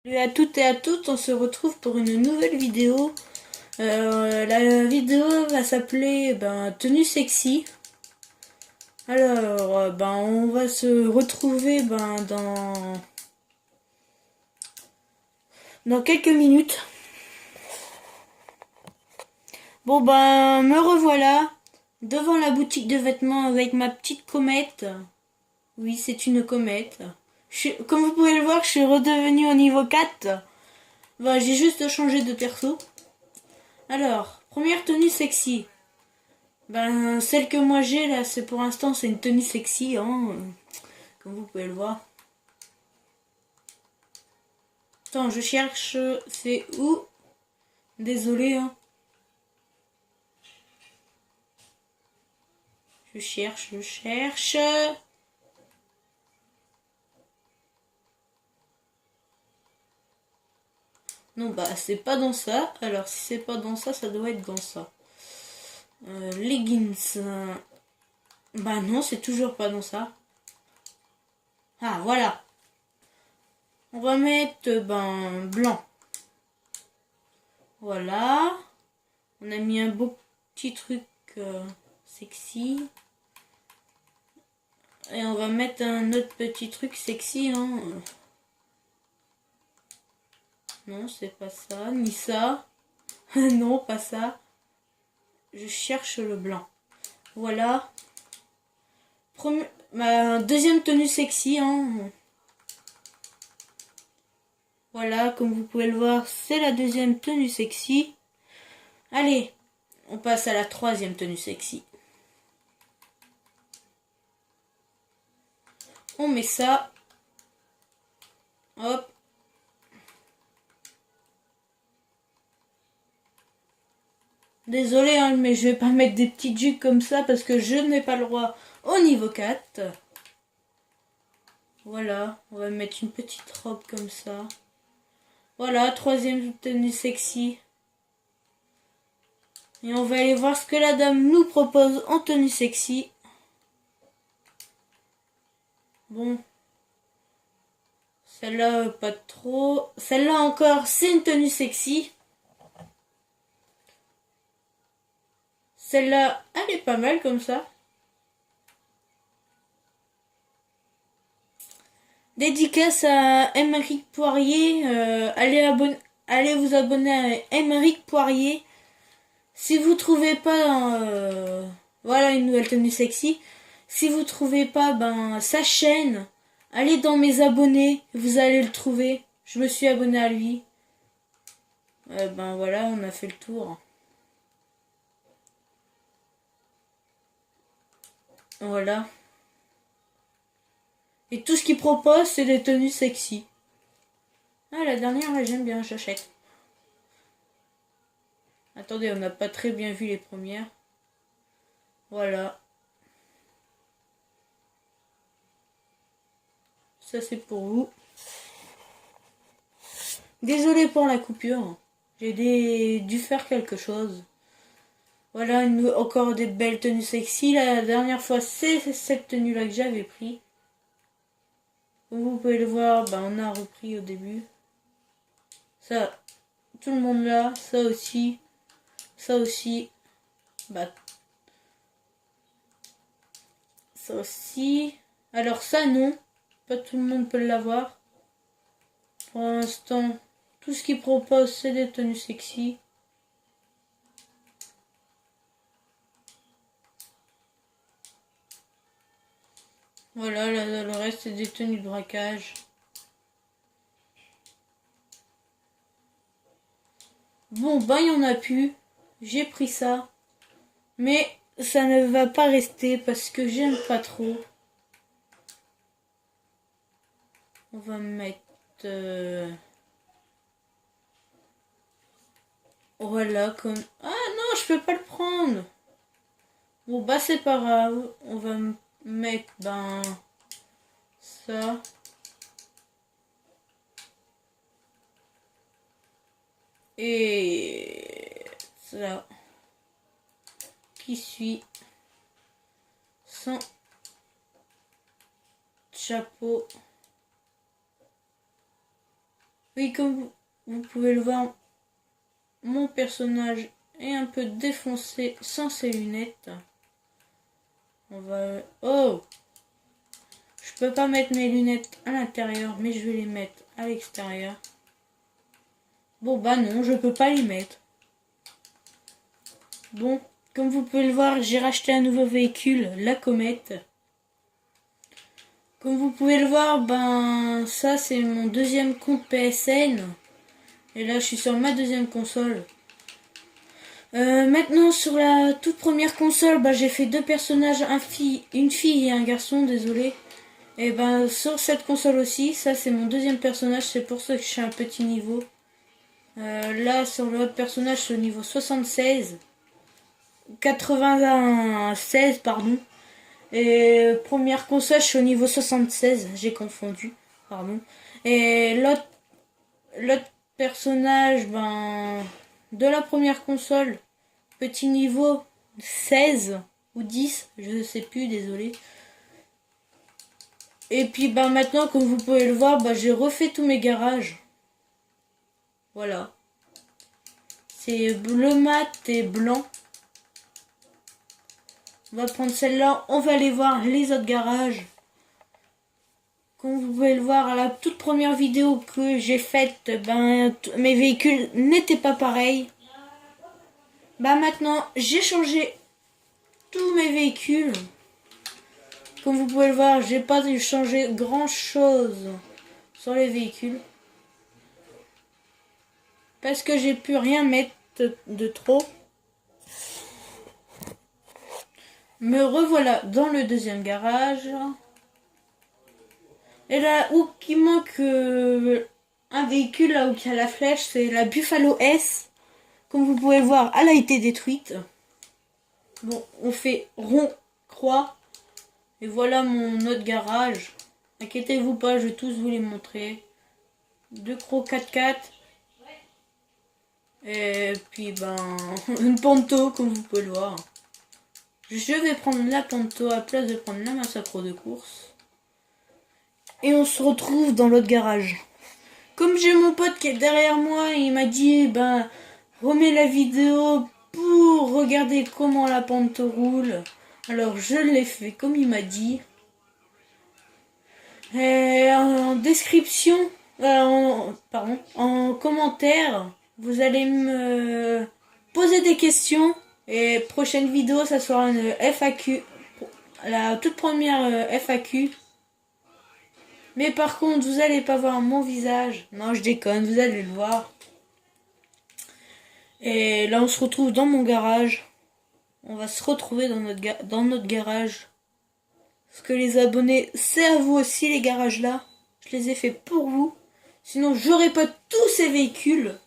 Salut à toutes et à toutes, on se retrouve pour une nouvelle vidéo. La vidéo va s'appeler tenue sexy. Alors, on va se retrouver dans quelques minutes. Bon me revoilà devant la boutique de vêtements avec ma petite comète. Oui, c'est une comète. Comme vous pouvez le voir, je suis redevenue au niveau 4. J'ai juste changé de perso. Alors, première tenue sexy. Celle que moi j'ai là, c'est pour l'instant, c'est une tenue sexy, hein, comme vous pouvez le voir. Attends, je cherche, c'est où? Désolé, hein. Je cherche. Non, c'est pas dans ça. Alors, si c'est pas dans ça, ça doit être dans ça. Leggings. Non, c'est toujours pas dans ça. Ah, voilà. On va mettre, blanc. Voilà. On a mis un beau petit truc sexy. Et on va mettre un autre petit truc sexy, hein. Non, c'est pas ça, ni ça. Non, pas ça. Je cherche le blanc. Voilà. Ma deuxième tenue sexy, hein. Voilà, comme vous pouvez le voir, c'est la deuxième tenue sexy. Allez, on passe à la troisième tenue sexy. On met ça. Hop. Désolé, hein, mais je vais pas mettre des petites jupes comme ça parce que je n'ai pas le droit au niveau 4. Voilà, on va mettre une petite robe comme ça. Voilà, troisième tenue sexy. Et on va aller voir ce que la dame nous propose en tenue sexy. Bon. Celle-là, pas trop. Celle-là encore, c'est une tenue sexy. Celle-là, elle est pas mal comme ça. Dédicace à Émeric Poirier. Allez vous abonner à Émeric Poirier. Si vous trouvez pas voilà une nouvelle tenue sexy. Si vous trouvez pas sa chaîne, allez dans mes abonnés, vous allez le trouver. Je me suis abonné à lui. Voilà, on a fait le tour. Voilà. Et tout ce qu'il propose, c'est des tenues sexy. Ah, la dernière, là, j'aime bien, j'achète. Attendez, on n'a pas très bien vu les premières. Voilà. Ça, c'est pour vous. Désolé pour la coupure. J'ai dû faire quelque chose. Voilà, encore des belles tenues sexy. La dernière fois, c'est cette tenue-là que j'avais pris. Comme vous pouvez le voir, on a repris au début. Ça, tout le monde là. Ça aussi. Ça aussi. Ça aussi. Alors ça, non. Pas tout le monde peut l'avoir. Pour l'instant, tout ce qu'il propose, c'est des tenues sexy. Voilà, le reste, c'est des tenues de braquage. Bon, il y en a plus. J'ai pris ça. Mais ça ne va pas rester parce que j'aime pas trop. On va mettre... Voilà, comme... Ah non, je peux pas le prendre. Bon, c'est pas grave. On va mettre, ça. Et ça. Qui suit. Sans chapeau. Oui, comme vous pouvez le voir, mon personnage est un peu défoncé sans ses lunettes. On va... Oh! Je peux pas mettre mes lunettes à l'intérieur, mais je vais les mettre à l'extérieur. Bon bah non, je peux pas les mettre. Bon, comme vous pouvez le voir, j'ai racheté un nouveau véhicule, la comète. Comme vous pouvez le voir, ben ça c'est mon deuxième compte PSN. Et là je suis sur ma deuxième console. Maintenant sur la toute première console, bah, j'ai fait deux personnages, une fille et un garçon, désolé. Et ben sur cette console aussi, ça c'est mon deuxième personnage, c'est pour ça que je suis à un petit niveau. Là sur l'autre personnage, c'est au niveau 76. 96 pardon. Et première console, je suis au niveau 76, j'ai confondu, pardon. Et l'autre personnage, ben de la première console, petit niveau 16 ou 10, je sais plus, désolé. Et puis ben maintenant, comme vous pouvez le voir, ben, j'ai refait tous mes garages. Voilà. C'est bleu mat et blanc. On va prendre celle-là, on va aller voir les autres garages. Comme vous pouvez le voir à la toute première vidéo que j'ai faite, ben mes véhicules n'étaient pas pareils. Ben maintenant, j'ai changé tous mes véhicules. Comme vous pouvez le voir, j'ai pas changé grand chose sur les véhicules. Parce que j'ai pu rien mettre de trop. Me revoilà dans le deuxième garage. Et là où il manque un véhicule, là où il y a la flèche, c'est la Buffalo S. Comme vous pouvez le voir, elle a été détruite. Bon, on fait rond, croix. Et voilà mon autre garage. Inquiétez-vous pas, je vais tous vous les montrer. Deux crocs 4x4. Et puis ben une Panto, comme vous pouvez le voir. Je vais prendre la Panto à place de prendre la Massacre de course. Et on se retrouve dans l'autre garage. Comme j'ai mon pote qui est derrière moi, il m'a dit ben remets la vidéo pour regarder comment la Panto roule. Alors je l'ai fait comme il m'a dit. Et en description, en commentaire, vous allez me poser des questions. Et prochaine vidéo, ça sera une FAQ. La toute première FAQ. Mais par contre, vous allez pas voir mon visage. Non, je déconne, vous allez le voir. Et là, on se retrouve dans mon garage. On va se retrouver dans notre garage. Parce que les abonnés, c'est à vous aussi les garages là. Je les ai fait pour vous. Sinon, j'aurais pas tous ces véhicules.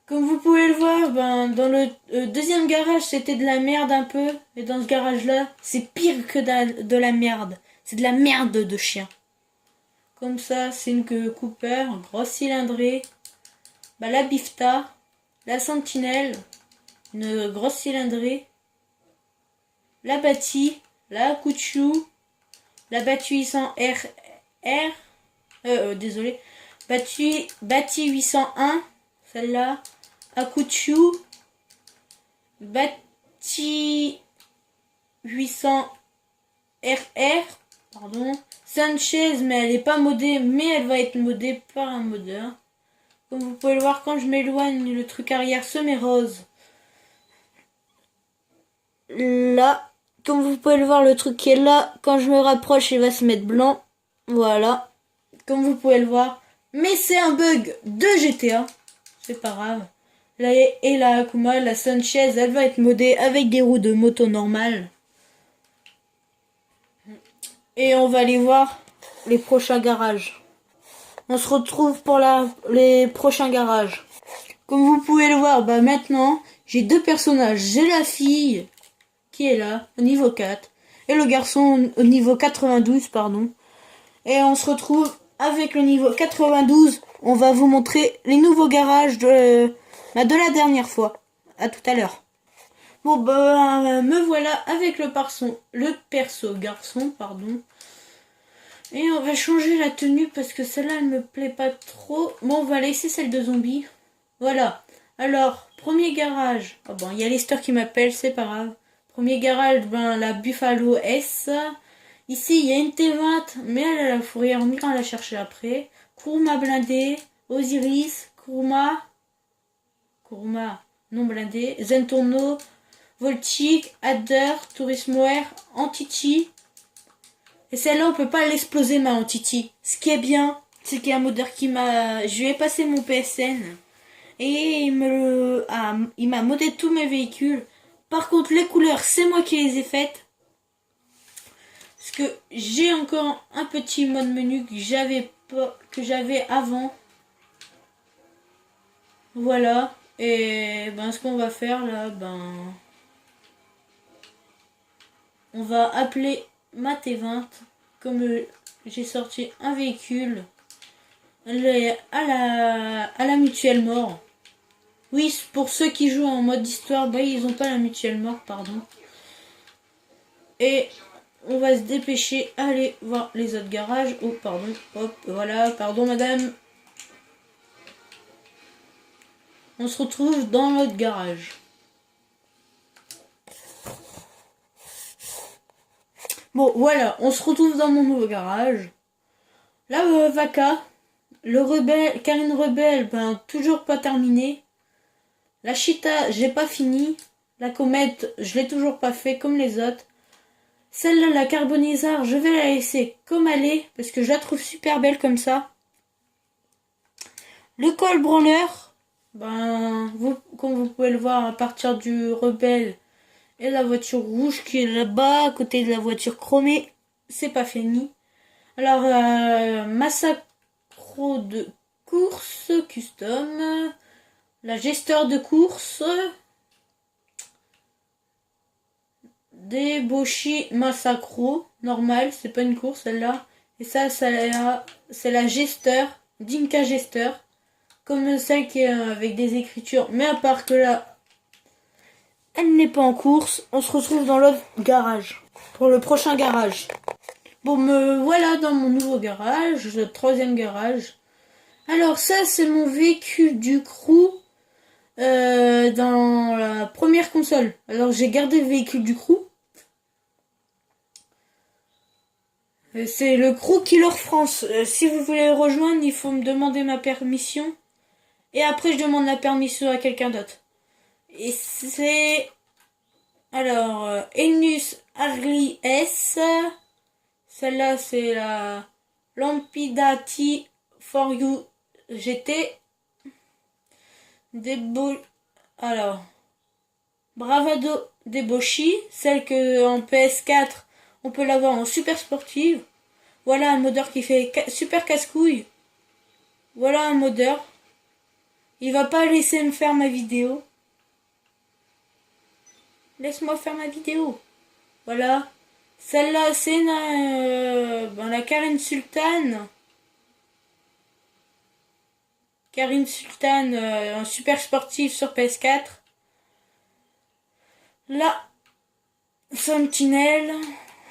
Comme vous pouvez le voir, ben, dans le deuxième garage, c'était de la merde un peu. Et dans ce garage-là, c'est pire que de la merde. C'est de la merde de chien. Comme ça, c'est une Cooper, grosse cylindrée. Ben, la Bifta, la Sentinelle, une grosse cylindrée. La Bati, la Kuchu, la Bati 800 désolé. Bati 801, celle-là. Akuchu, Bati 800 RR, pardon. Sanchez, mais elle n'est pas modée, mais elle va être modée par un modeur. Comme vous pouvez le voir, quand je m'éloigne, le truc arrière se met rose. Là, comme vous pouvez le voir, le truc qui est là, quand je me rapproche, il va se mettre blanc. Voilà, comme vous pouvez le voir. Mais c'est un bug de GTA, c'est pas grave. Là, et la Akuma, la Sanchez, elle va être modée avec des roues de moto normales. Et on va aller voir les prochains garages. On se retrouve pour les prochains garages. Comme vous pouvez le voir, bah maintenant, j'ai deux personnages. J'ai la fille qui est là, au niveau 4. Et le garçon au niveau 92, pardon. Et on se retrouve avec le niveau 92. On va vous montrer les nouveaux garages de la dernière fois. À tout à l'heure. Bon, me voilà avec le perso garçon, pardon. Et on va changer la tenue parce que celle-là, elle me plaît pas trop. Bon, on va laisser celle de zombie. Voilà. Alors, premier garage. Oh bon, il y a Lester qui m'appelle, c'est pas grave. Premier garage, ben, la Buffalo S. Ici, il y a une T20, mais elle a la fourrière. On ira la chercher après. Kuruma blindé. Osiris. Kuruma non blindé. Zentorno. Voltic. Adder. Turismoer. Antichi. Et celle-là, on peut pas l'exploser, ma Antiti. Ce qui est bien, c'est qu'il y a un modeur qui m'a... Je lui ai passé mon PSN. Et il m'a modé tous mes véhicules. Par contre, les couleurs, c'est moi qui les ai faites. Parce que j'ai encore un petit mode menu que j'avais avant. Voilà. Et ben, ce qu'on va faire là, ben... On va appeler ma T20. Comme j'ai sorti un véhicule à la mutuelle mort. Oui, pour ceux qui jouent en mode histoire, bah ils ont pas la mutuelle mort, pardon. Et on va se dépêcher, aller voir les autres garages. Oh, pardon, hop, voilà, pardon madame. On se retrouve dans l'autre garage. Bon, voilà, on se retrouve dans mon nouveau garage. Là, Vaca, le rebelle, Karine Rebelle, ben toujours pas terminé. La Cheetah, j'ai pas fini. La comète, je l'ai toujours pas fait comme les autres. Celle-là, la Carbonisard, je vais la laisser comme elle est, parce que je la trouve super belle comme ça. Le col Brawler, ben, comme vous pouvez le voir, à partir du rebelle et la voiture rouge qui est là-bas, à côté de la voiture chromée, c'est pas fini. Alors, Massacro de course custom, la gesteur de course, Débauchi Massacro, normal, c'est pas une course celle-là. Et ça c'est la gesteur, Dinka gesteur, comme celle qui est avec des écritures. Mais à part que là, elle n'est pas en course. On se retrouve dans l'autre garage, pour le prochain garage. Bon, me voilà dans mon nouveau garage, le troisième garage. Alors ça, c'est mon véhicule du crew dans la première console. Alors j'ai gardé le véhicule du crew. C'est le crew Killer France. Si vous voulez le rejoindre, il faut me demander ma permission. Et après, je demande la permission à quelqu'un d'autre. Et c'est... Alors, Enus Harley S. Celle-là, c'est la Lampidati for You GT. Alors, Bravado Deboshi. Celle que en PS4, on peut l'avoir en super sportive. Voilà un modeur qui fait super casse-couille. Voilà un modeur. Il va pas laisser me faire ma vidéo. Laisse-moi faire ma vidéo. Voilà. Celle-là, c'est la Karine Sultan. Karine Sultan, un super sportif sur PS4. La Sentinelle.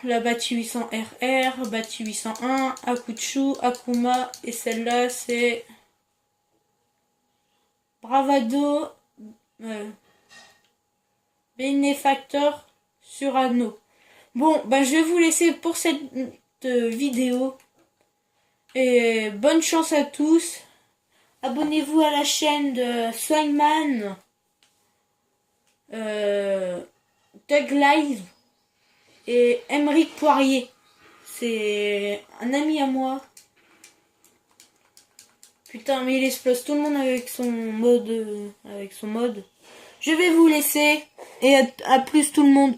La Bati 800 RR, Bati 801, Akuchu, Akuma, et celle-là c'est Bravado Benefactor Surano. Bon, ben je vais vous laisser pour cette vidéo. Et bonne chance à tous. Abonnez-vous à la chaîne de Swingman, Tug Live et Emeric Poirier. C'est un ami à moi. Putain, mais il explose tout le monde avec son mode. Je vais vous laisser. Et à plus tout le monde.